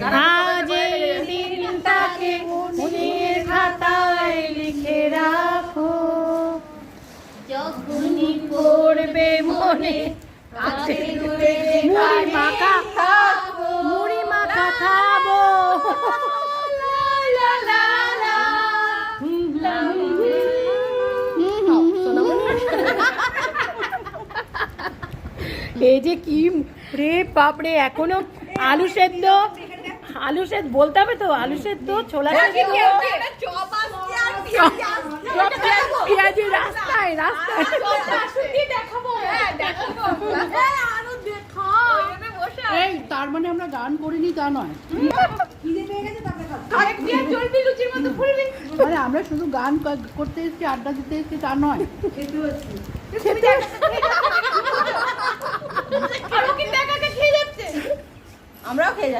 আজের দিনটাকে মনের খাতায় লিখে রাখো, যখনই পড়বে মনে মুড়ি মাখা খাবো, মুড়ি মাখা খাবো। এই যে কি রে বাপরে, এখনো আলু সেদ্ধ বলতে হবে তো, আলু সেদ্ধ, ছোলা সেদ্ধ, পেঁয়াজি রাস্তায় এই তার মানে আমরা গান করিনি তা নয়, মানে আমরা শুধু গান করতে এসেছি, আড্ডা দিতে এসেছি তা নয়। আমরাও খেয়ে যাচ্ছি।